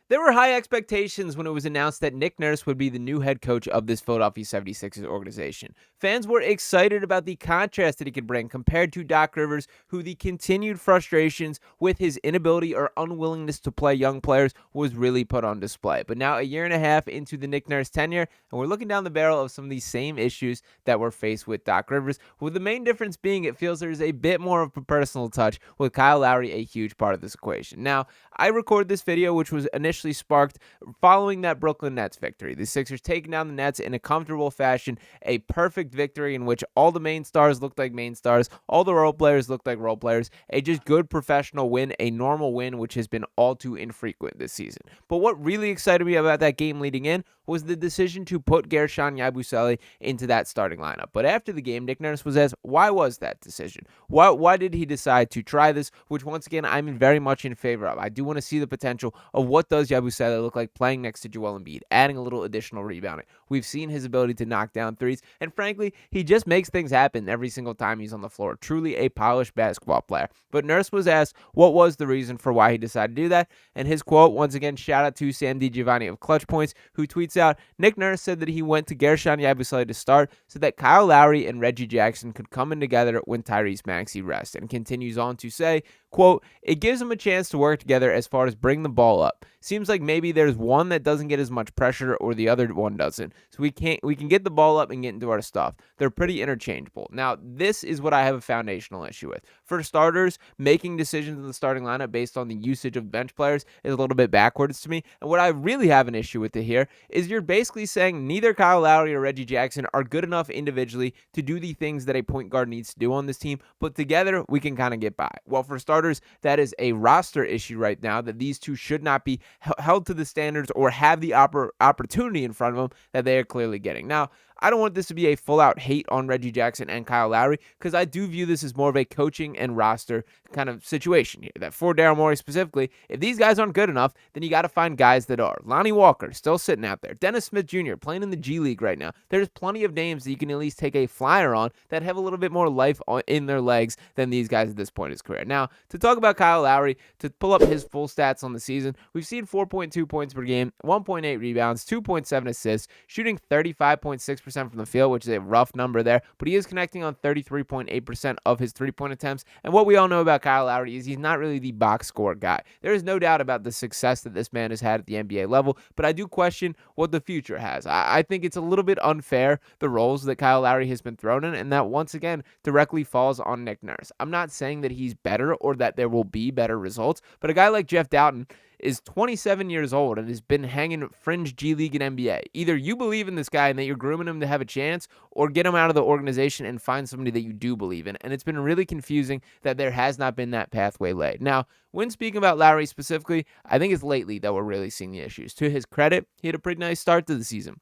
There were high expectations when it was announced that Nick Nurse would be the new head coach of this Philadelphia 76ers organization. Fans were excited about the contrast that he could bring compared to Doc Rivers, who the continued frustrations with his inability or unwillingness to play young players was really put on display. But now, a year and a half into the Nick Nurse tenure, and we're looking down the barrel of some of these same issues that were faced with Doc Rivers, with the main difference being it feels there's a bit more of a personal touch, with Kyle Lowry a huge part of this equation. Now, I recorded this video, which was initially sparked following that Brooklyn Nets victory. The Sixers taking down the Nets in a comfortable fashion, a perfect victory in which all the main stars looked like main stars, all the role players looked like role players, a just good professional win, a normal win, which has been all too infrequent this season. But what really excited me about that game leading in was the decision to put Gershon Yabusele into that starting lineup. But after the game, Nick Nurse was asked, why was that decision? Why did he decide to try this, which once again, I'm very much in favor of. I do want to see the potential of what does Yabusele look like playing next to Joel Embiid, adding a little additional rebounding. We've seen his ability to knock down threes, and frankly, he just makes things happen every single time he's on the floor. Truly a polished basketball player. But Nurse was asked what was the reason for why he decided to do that, and his quote, once again, shout out to Sam DiGiovanni of Clutch Points, who tweets out, Nick Nurse said that he went to Gershon Yabusele to start so that Kyle Lowry and Reggie Jackson could come in together when Tyrese Maxey rests, and continues on to say, quote, it gives them a chance to work together as far as bring the ball up. Seems like maybe there's one that doesn't get as much pressure or the other one doesn't. So we can get the ball up and get into our stuff. They're pretty interchangeable. Now, this is what I have a foundational issue with. For starters, making decisions in the starting lineup based on the usage of bench players is a little bit backwards to me. And what I really have an issue with it here is you're basically saying neither Kyle Lowry or Reggie Jackson are good enough individually to do the things that a point guard needs to do on this team, but together we can kind of get by. Well, for starters, that is a roster issue right now, that these two should not be held to the standards or have the opportunity in front of them that they are clearly getting. Now, I don't want this to be a full-out hate on Reggie Jackson and Kyle Lowry, because I do view this as more of a coaching and roster kind of situation here. That for Daryl Morey specifically, if these guys aren't good enough, then you got to find guys that are. Lonnie Walker still sitting out there. Dennis Smith Jr. playing in the G League right now. There's plenty of names that you can at least take a flyer on that have a little bit more life in their legs than these guys at this point in his career. Now, to talk about Kyle Lowry, to pull up his full stats on the season, we've seen 4.2 points per game, 1.8 rebounds, 2.7 assists, shooting 35.6% from the field, which is a rough number there, but he is connecting on 33.8% of his three-point attempts. And what we all know about Kyle Lowry is he's not really the box score guy. There is no doubt about the success that this man has had at the NBA level, but I do question what the future has. I think it's a little bit unfair, the roles that Kyle Lowry has been thrown in, and that once again directly falls on Nick Nurse. I'm not saying that he's better or that there will be better results, but a guy like Jeff Doughton is 27 years old and has been hanging fringe G League and NBA. Either you believe in this guy and that you're grooming him to have a chance, or get him out of the organization and find somebody that you do believe in. And it's been really confusing that there has not been that pathway laid. Now, when speaking about Lowry specifically, I think it's lately that we're really seeing the issues. To his credit, he had a pretty nice start to the season.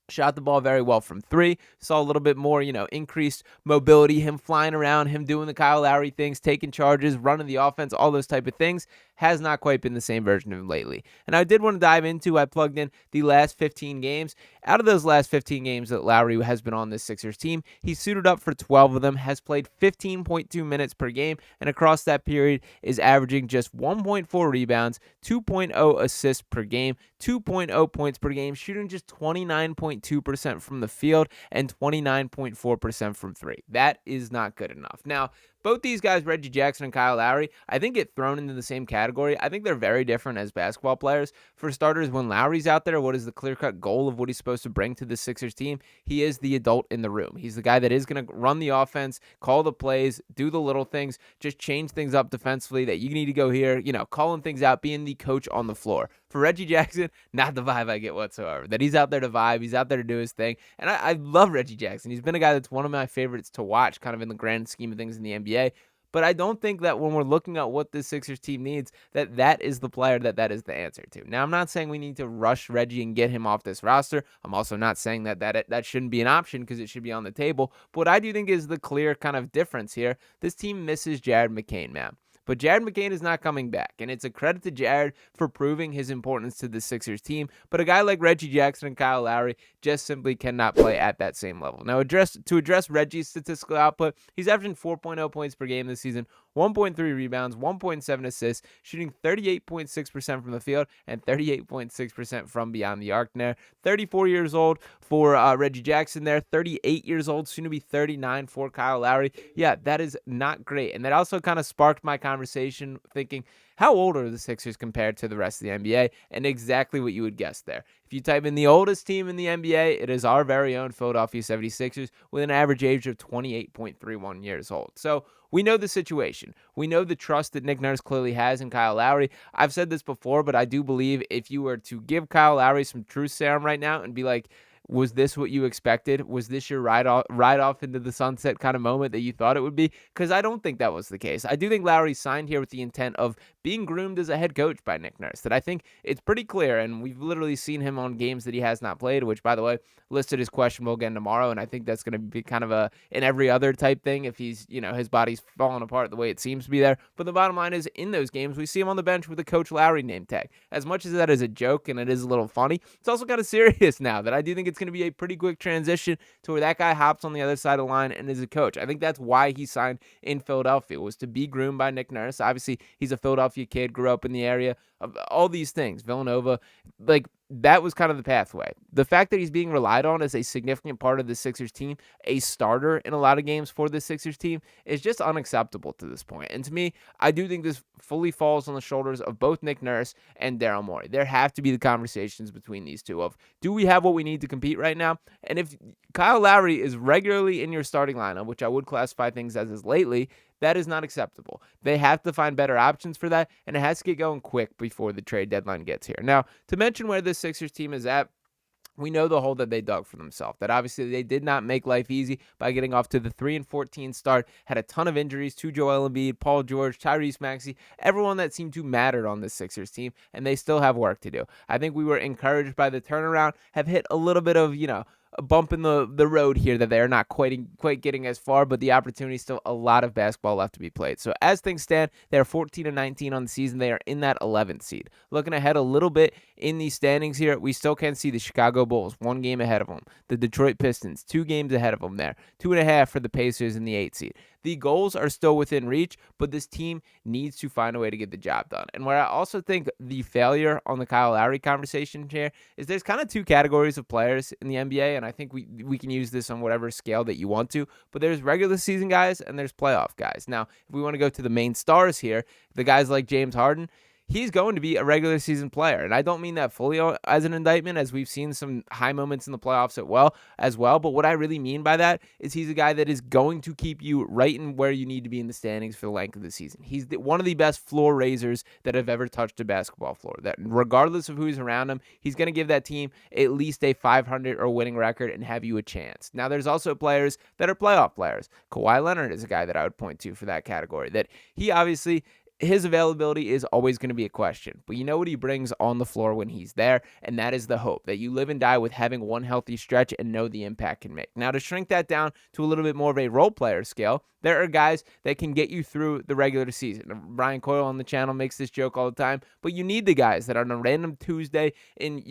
Shot the ball very well from three. Saw a little bit more, increased mobility, him flying around, him doing the Kyle Lowry things, taking charges, running the offense, all those type of things. Has not quite been the same version of him lately. And I did want to dive into, I plugged in the last 15 games. Out of those last 15 games that Lowry has been on this Sixers team, he suited up for 12 of them, has played 15.2 minutes per game, and across that period is averaging just 1.4 rebounds, 2.0 assists per game, 2.0 points per game, shooting just 29.2% from the field and 29.4% from three. That is not good enough. Now, both these guys, Reggie Jackson and Kyle Lowry, I think get thrown into the same category. I think they're very different as basketball players. For starters, when Lowry's out there, what is the clear-cut goal of what he's supposed to bring to the Sixers team? He is the adult in the room. He's the guy that is going to run the offense, call the plays, do the little things, just change things up defensively, that you need to go here, calling things out, being the coach on the floor. For Reggie Jackson, not the vibe I get whatsoever. That he's out there to vibe, he's out there to do his thing. And I love Reggie Jackson. He's been a guy that's one of my favorites to watch, kind of in the grand scheme of things in the NBA. But I don't think that when we're looking at what this Sixers team needs, that is the player that is the answer to. Now, I'm not saying we need to rush Reggie and get him off this roster. I'm also not saying that shouldn't be an option, because it should be on the table. But what I do think is the clear kind of difference here, this team misses Jared McCain, man. But Jared McCain is not coming back, and it's a credit to Jared for proving his importance to the Sixers team. But a guy like Reggie Jackson and Kyle Lowry just simply cannot play at that same level. Now, to address Reggie's statistical output, he's averaging 4.0 points per game this season, 1.3 rebounds, 1.7 assists, shooting 38.6% from the field and 38.6% from beyond the arc there. 34 years old for Reggie Jackson there, 38 years old, soon to be 39 for Kyle Lowry. Yeah, that is not great. And that also kind of sparked my conversation thinking, how old are the Sixers compared to the rest of the NBA? And exactly what you would guess there. If you type in the oldest team in the NBA, it is our very own Philadelphia 76ers with an average age of 28.31 years old. So we know the situation. We know the trust that Nick Nurse clearly has in Kyle Lowry. I've said this before, but I do believe if you were to give Kyle Lowry some truth serum right now and be like, was this what you expected? Was this your ride off into the sunset kind of moment that you thought it would be? Because I don't think that was the case. I do think Lowry signed here with the intent of being groomed as a head coach by Nick Nurse. That I think it's pretty clear, and we've literally seen him on games that he has not played, which, by the way, listed as questionable again tomorrow, and I think that's going to be kind of an every other type thing if he's, his body's falling apart the way it seems to be there. But the bottom line is, in those games, we see him on the bench with a Coach Lowry name tag. As much as that is a joke and it is a little funny, it's also kind of serious now that I do think it's going to be a pretty quick transition to where that guy hops on the other side of the line and is a coach. I think that's why he signed in Philadelphia, was to be groomed by Nick Nurse. Obviously, he's a Philadelphia kid, grew up in the area, of all these things, Villanova, that was kind of the pathway. The fact that he's being relied on as a significant part of the Sixers team, a starter in a lot of games for the Sixers team, is just unacceptable to this point. And to me, I do think this fully falls on the shoulders of both Nick Nurse and Daryl Morey. There have to be the conversations between these two of, do we have what we need to compete right now? And if Kyle Lowry is regularly in your starting lineup, which I would classify things as lately, that is not acceptable. They have to find better options for that, and it has to get going quick before the trade deadline gets here. Now, to mention where this Sixers team is at, we know the hole that they dug for themselves, that obviously they did not make life easy by getting off to the 3-14 start, had a ton of injuries to Joel Embiid, Paul George, Tyrese Maxey, everyone that seemed to matter on this Sixers team, and they still have work to do. I think we were encouraged by the turnaround, have hit a little bit of, a bump in the road here that they're not quite getting as far, but the opportunity is still a lot of basketball left to be played. So as things stand, they're 14-19 on the season. They are in that 11th seed. Looking ahead a little bit in these standings here, we still can't see the Chicago Bulls, 1 game ahead of them. The Detroit Pistons, 2 games ahead of them there. 2.5 for the Pacers in the 8th seed. The goals are still within reach, but this team needs to find a way to get the job done. And where I also think the failure on the Kyle Lowry conversation here is there's kind of 2 categories of players in the NBA, and I think we can use this on whatever scale that you want to, but there's regular season guys and there's playoff guys. Now, if we want to go to the main stars here, the guys like James Harden, he's going to be a regular season player. And I don't mean that fully as an indictment, as we've seen some high moments in the playoffs as well. But what I really mean by that is he's a guy that is going to keep you right in where you need to be in the standings for the length of the season. He's one of the best floor raisers that have ever touched a basketball floor. That regardless of who's around him, he's going to give that team at least a 500 or winning record and have you a chance. Now, there's also players that are playoff players. Kawhi Leonard is a guy that I would point to for that category. That he obviously, his availability is always going to be a question, but you know what he brings on the floor when he's there, and that is the hope that you live and die with having one healthy stretch and know the impact can make. Now, to shrink that down to a little bit more of a role player scale, there are guys that can get you through the regular season. Brian Coyle on the channel makes this joke all the time, but you need the guys that on a random Tuesday in,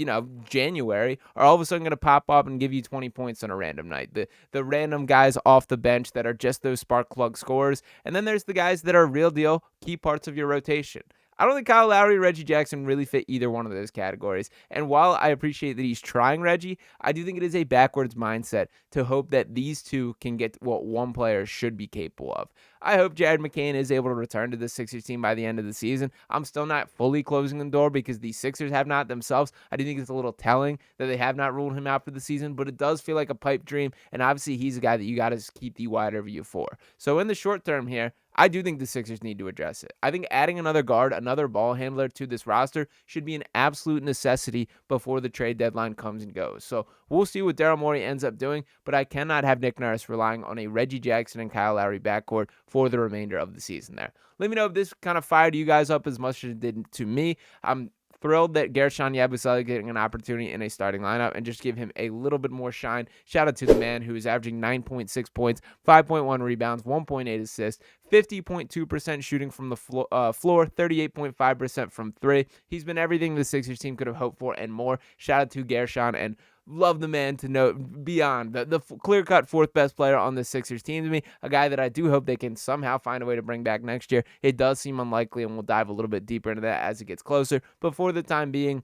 January are all of a sudden going to pop up and give you 20 points on a random night. The random guys off the bench that are just those spark plug scorers. And then there's the guys that are real deal key parts of your rotation. I don't think Kyle Lowry or Reggie Jackson really fit either one of those categories. And while I appreciate that he's trying Reggie, I do think it is a backwards mindset to hope that these two can get what one player should be capable of. I hope Jared McCain is able to return to the Sixers team by the end of the season. I'm still not fully closing the door because the Sixers have not themselves. I do think it's a little telling that they have not ruled him out for the season, but it does feel like a pipe dream. And obviously he's a guy that you got to keep the wider view for. So in the short term here, I do think the Sixers need to address it. I think adding another guard, another ball handler to this roster should be an absolute necessity before the trade deadline comes and goes. So we'll see what Daryl Morey ends up doing, but I cannot have Nick Nurse relying on a Reggie Jackson and Kyle Lowry backcourt for the remainder of the season there. Let me know if this kind of fired you guys up as much as it did to me. I'm thrilled that Gershon Yabusele getting an opportunity in a starting lineup and just give him a little bit more shine. Shout out to the man who is averaging 9.6 points, 5.1 rebounds, 1.8 assists, 50.2% shooting from the floor, 38.5% from 3. He's been everything the Sixers team could have hoped for and more. Shout out to Gershon, and love the man to know beyond the clear-cut fourth best player on the Sixers team to me, a guy that I do hope they can somehow find a way to bring back next year. It does seem unlikely, and we'll dive a little bit deeper into that as it gets closer. But for the time being,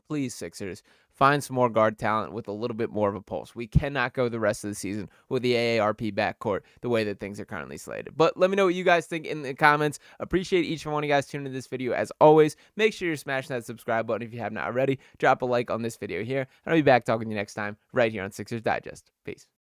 please, Sixers, find some more guard talent with a little bit more of a pulse. We cannot go the rest of the season with the AARP backcourt the way that things are currently slated. But let me know what you guys think in the comments. Appreciate each and one of you guys tuning into this video. As always, make sure you're smashing that subscribe button if you have not already. Drop a like on this video here, and I'll be back talking to you next time right here on Sixers Digest. Peace.